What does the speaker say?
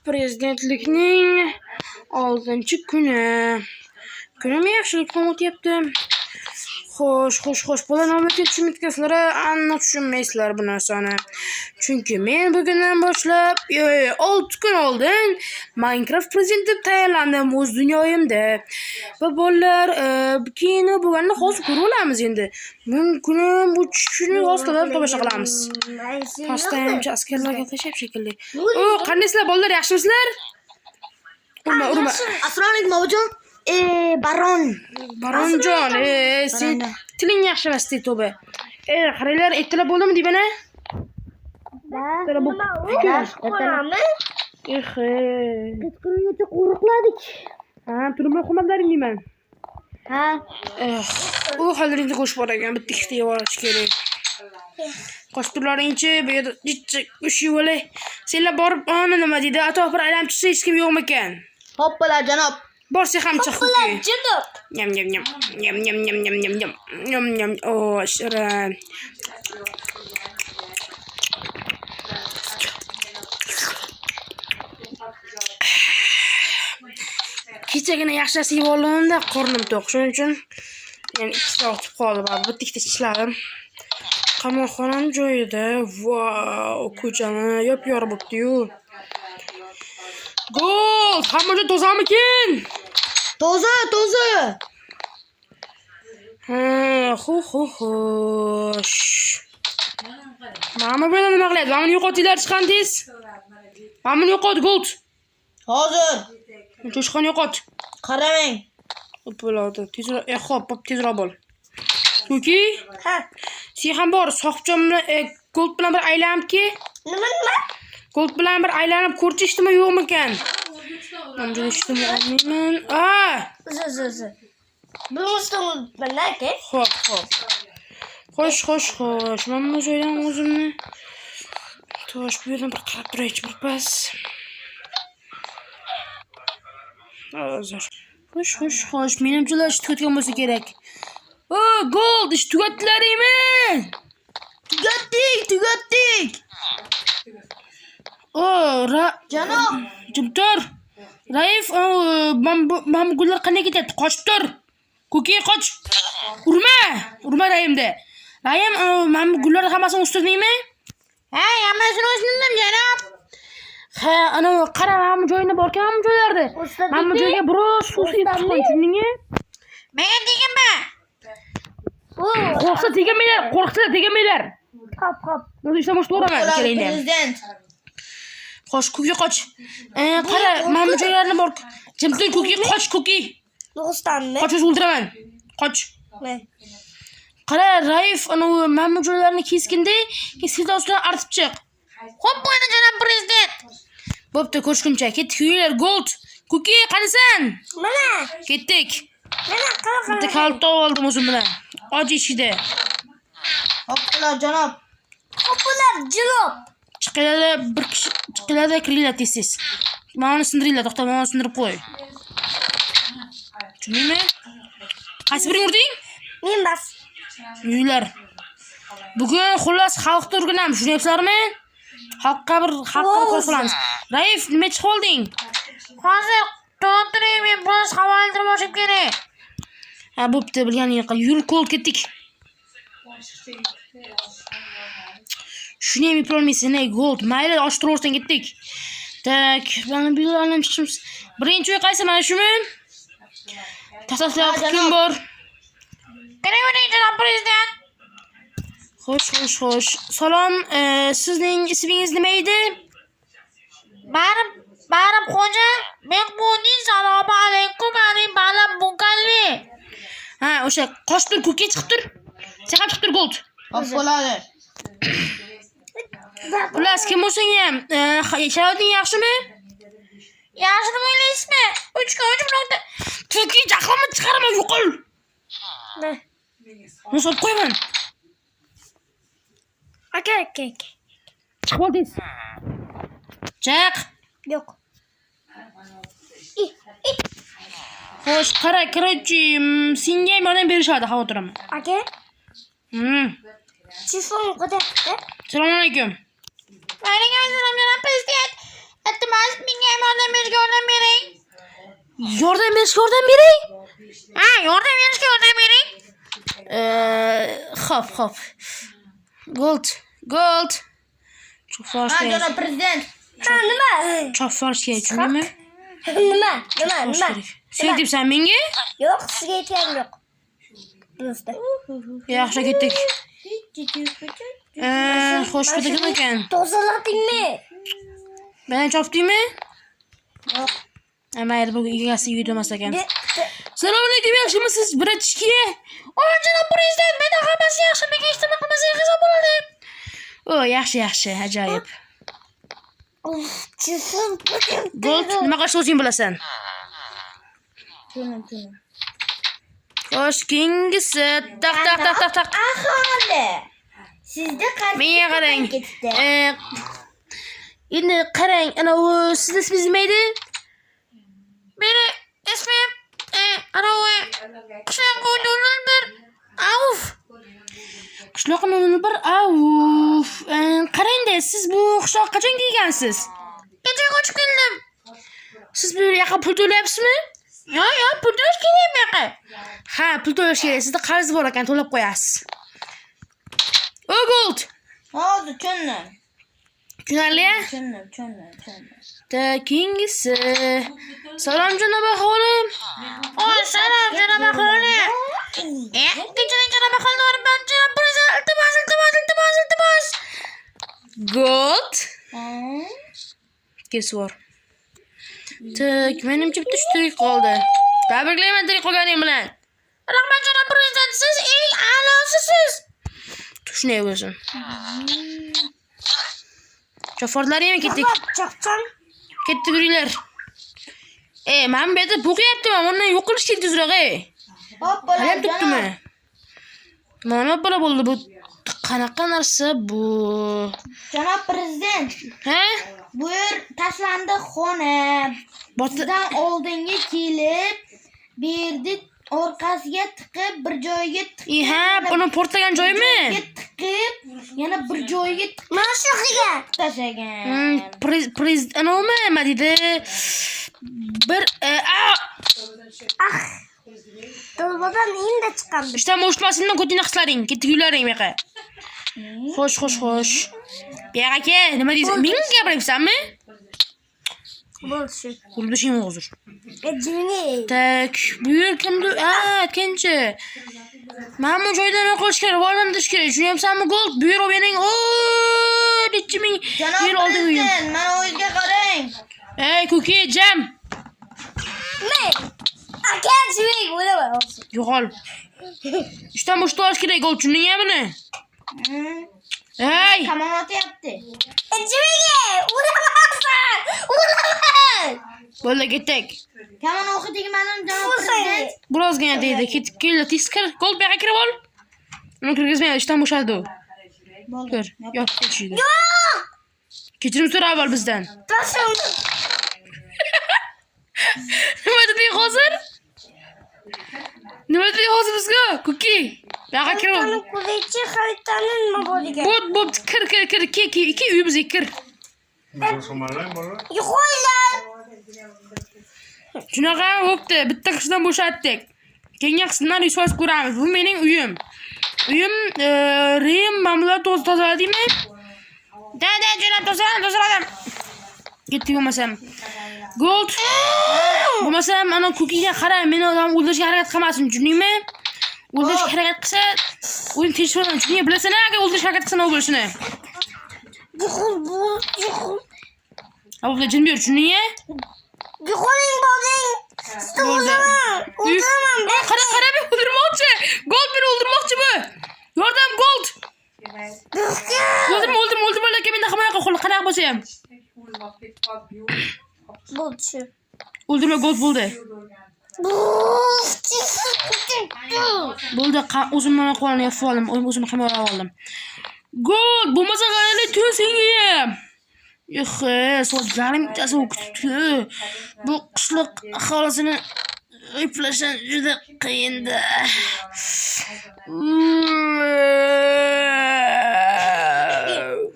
prezidentlikning 6-kuni. Kunim yaxshilik o'tyapti. Xo'sh. Bular navbatga tushunmaysizlar, aniq tushunmaysizlar bu narsani. Chunki men bugundan boshlab 6 kun oldin Minecraft prezidenti deb tayinlandim o'z dunyoyimda. Va bolalar kino bo'lganini hozir ko'rib olamiz endi. Bugun bu tushishni hozir tomosha qilamiz. Pastayamcha askarlarga tashab shekilli. Qandaysizlar bolalar, yaxshimisizlar? Urma. Assalomu alaykum bobojon. Baronjon, sen tiling yaxshi emas, to'ba. Qaranglar, ertalab bo'ldimi deb ana? Kechqurungacha qo'riqladik. Turmay qo'ymadlaring deyman. U hozirda qo'shib bor ekan, bitta ikkita yevorish kerak. Qo'shib turlaringchi, bu yerda uch yo'lay. Senlar borib, nima deydi? Atrof bir aylanib chiqsa, hech kim yo'qmi ekan? Hoppalar janob. Borsa ham chiq. Hoppalar janob. Nyam. Oh, shirin. Kechagina yaxshisi yeb oldim-da, qornim to'q. Shuning uchun men 2 soat o'tib qoldi, bitta ikkita ishladim. Qamoqxonam joyida. Vau, ko'chani yop-yorib bo'libdi-yu. Gol! Hamma joy tozamikin? Toza. Xo'sh. Mana bu nima qilyapti? Mana yo'qotinglar chiqandiz. Mana yo'qot Gold. Hozir. Cho'chqani yo'qot. Qaramang. Bo'ladi. Tezroq, xo'p, tezroq bo'l. Kuki? Ha. Sen ham bor, sohibjonni Gold bilan bir aylanibki. Nima? Gold bilan bir aylanib ko'rchishdimi yo'qmi ekan? Men julishtimi olmayman. Zil. Bilmasdim aka. Xo'p. Xo'sh. Men bu joydan o'zimni tosh bu yerdan bir qarab turaychi birpas. Hozir. Xo'sh. Menimcha ish tugatgan bo'lsa kerak. Gold, ish tugatdilaringmi? Tugatdik. Janob. Jimtor. Raif, men gullar qanday ketyapti? Qochib tur. Kuki, qoch. Urma Raimda. Raim, men gullar hammasini ustidingmi? Hammasini ustiddim janob. Ana qara, men joyini borkan, men joylarda. Men bu joyga biroz suv sepib tushundingmi? Menga teginma. Qo'rqsa tegamaylar. Hop. O'zi ishlamoq to'g'rimi? Kelinglar. Prezident. Qoch, Kuki, qoch. Qara, men bu joylarni bor. Jimtor, Kuki, qoch, Kuki. To'g'ristanmi? Qoch, o'ldiraman. Qoch. Qara, Raif, men bu joylarni keskindi, sizlar ustidan artib chiq. Xo'p bo'ldi janob prezident. Bo'pti, ko'chkuncha. Ketdik, uylar. Gold. Kuki, qanisan? Mana. Ketdik. Mana Bitta kalit oldim o'zim bilan. Och ichida. Hoppalar janob. Chiqinglar, bir kishi chiqinglar, kiringlar tez. Mana sindiringlar, to'xta, mana sindirib qo'y. Tushundingmi? Qaysi biring urding? Men bas. Uylar. Bugun xullas xalqni o'rganamiz, tushunyapsizlarmi? Xalqqa qo'shilamiz. Raif, nima chiqib olding? Hozir to'g'ri men biroz havo oldirmoqchim kerak. Bo'pti, bilganing qil. Yur, Gold, ketdik. Shuni ham eplolmaysan, Gold. Mayli, ochib turaversan, ketdik. Tak, mana bu yo'ldan chiqamiz. Birinchi uy qaysi? Mana shumi? Tasavvur kim bor? Keravering janob prezident. Xo'sh. Salom, sizning ismingiz nima edi? Barim xo'ja. Mehmoniy, assalomu alaykum, balam bukalli. O'sha qochdir, Kuki, chiqib tur. Chaqab chiqib tur, Gold. Hop bo'ladi. Xullas, kim bo'lsang ham, sharoiting yaxshimi? Yaxshi deb o'ylaysizmi? 3 kun bloqda. Kuki, jahlimni chiqarma, yo'qol. Nima solib qo'yaman? Aka. Chiqib oldingiz. Chiq. Yo'q. Xo'sh, qara, kiruvchi, senga ham yordam berishadi, xavotiraman. Aka. Telefon qo'ydi. Assalomu alaykum. Alaykum assalom janob prezident. Iltimos menga ham Yordam bering. Ha, yordam berishga yordam bering. Hop. Gold. Çok Ha, farz janob prezident. Nima? Çok farz kerak, tushundingmi? Nima? Sen debsan menga? Yo'q, sizga aytganim yo'q. Do'stlar. Yaxshi ketdik. Xo'sh, bu nima ekan? Tozaladingmi? Meni chopdingmi? Yo'q. Mayli, bu egasi uyda emas ekan. Bitta. Assalomu alaykum, yaxshimisiz, bratishki? Janob prezident, menda hammasi yaxshi. Menga hech nima qilmasangiz hisob bo'ladi. O, yaxshi, ajoyib. Chisim. Gold, nima qilishni o'zing bilasan. Tunim. Xo'sh, keyingisi. Taq. Aholi. Sizda qancha Menga qarang. ketdi? Endi qarang, ana u sizni ismingiz nima edi? Meni ismim anavi qishloq o'yinlar bir avf. Qishloq nomini bir avf. Qarang-da, siz bu qishloqqa qachon kelgansiz? Kecha qochib keldim. Siz bu yoqqa pul to'layapsizmi? Yo'q, pul to'lash kerak bu yoqqa. Ha, pul to'lash kerak. Sizda qarz bor ekan, to'lab qo'yasiz. O, Gold. Hozir tushundim. Tushunarli-a? Tushundim. Keyingisi. Salom janob aholi. Salom janob aholi. Kechiring janob aholi, men janob prezident iltimos. Gold. Kesvor. Menimcha bitta tirik qoldi. Tabriklayman tirik qolganing bilan. Rahmat janob prezident, siz eng a'losisiz. Tushunay o'zim. Chofordlaringmi ketdik? Chaqcham. Ketdik yuringlar. Men bu yerda bo'qyaptiman. Undan yo'q qilish kerak tezroq, Hop, bola. Qalam tutdimi? Nima bola bo'ldi bu? Qanaqa narsa bu? Janob prezident, Ha? bu yer tashlandi xona. Sizdan oldinga kelib, bu yerda orqasiga tiqib, bir joyiga tiqib, Ha, buni portlagan joymi? tiqib, yana bir joyiga tiqib Mana shu qilgan. tashlagan. Prezident nima dedi? Bir Dolbadan endi chiqqan. ishdan bo'shmasindan ko'tingni qislaring, ketdik uylaring bu yoqqa. Xo'sh. Bu yoqqa kel, nima deysiz? Menga gapiryapsanmi? Bo'ldi shu. O'ldirishing hozir. Jini. Tak, bu yer kimdir? Ikkinchi. Mana bu joydan yo'q qilish kerak, o'rnatish kerak. Tushunyapsanmi, Gold? Bu yer o'bening. Necha ming Janob yer oldi uyim. prezident, mana o'yinga qarang. Ey, Kuki, jam. Men. Aka, jini o'ylama. Yo'qol. Ishdan bo'shab olish kerak, Gold. Tushundingmi buni? Ey! Kamon otyapti. Jini, o'ylamasan. Bo'ldi, ketdik. Kamon o'qi tegmadim janob prezident. Birozgina deydi. Ketib keldi, teskir. Gold bu yoqqa kirib ol. Uni kirgizmaydi, ishdan bo'shadi u. Ko'r, yo'q, ketishdi. Kechirim so'ra avval bizdan. Tashladim. Nima deding hozir? Nima deding hozir bizga? Kuki. Bu yoqqa kirib ol. Kulichi xaritani nima bo'lgan? Bo'p, kir. Ikki uyimizga kir. Yo'qlar. Shunaqa bo'pti. Bitta qishdan bo'shatdik. Keyingi qismdan yuz ko'ramiz. Bu mening uyim. Uyim Rim mamlat tozaladingmi? Da, janob tozaladim. Ketdik bo'lmasam. Gold. Bo'lmasam ana Kukiga qara, meni odam o'ldirishga harakat qilmasin, tushundingmi? O'ldirishga harakat qilsa, o'yin tekshirib tushundingmi? Bilasan, agar o'ldirish harakat qilsa nima bo'lishini. Yo'q. Avvalo jin ber, tushundingmi? Yo'qoling bo'ling. O'ldiraman. Qara, beni o'ldirmoqchi. Gold beni o'ldirmoqchi bu. Yordam, Gold. O'ldirma, lekin menda himoya qil, qanaqa bo'lsa ham. Bo'ldi shu. O'ldirma, Gold bo'ldi. Bo'ldi, o'zimni qo'lini yopib oldim, o'zimni himoya oldim. Gold, bo'lmasa qarayli tun senga ham. Soat yarimtasi o'tibdi. Bu qishloq aholisini eplashdan juda qiyin-da.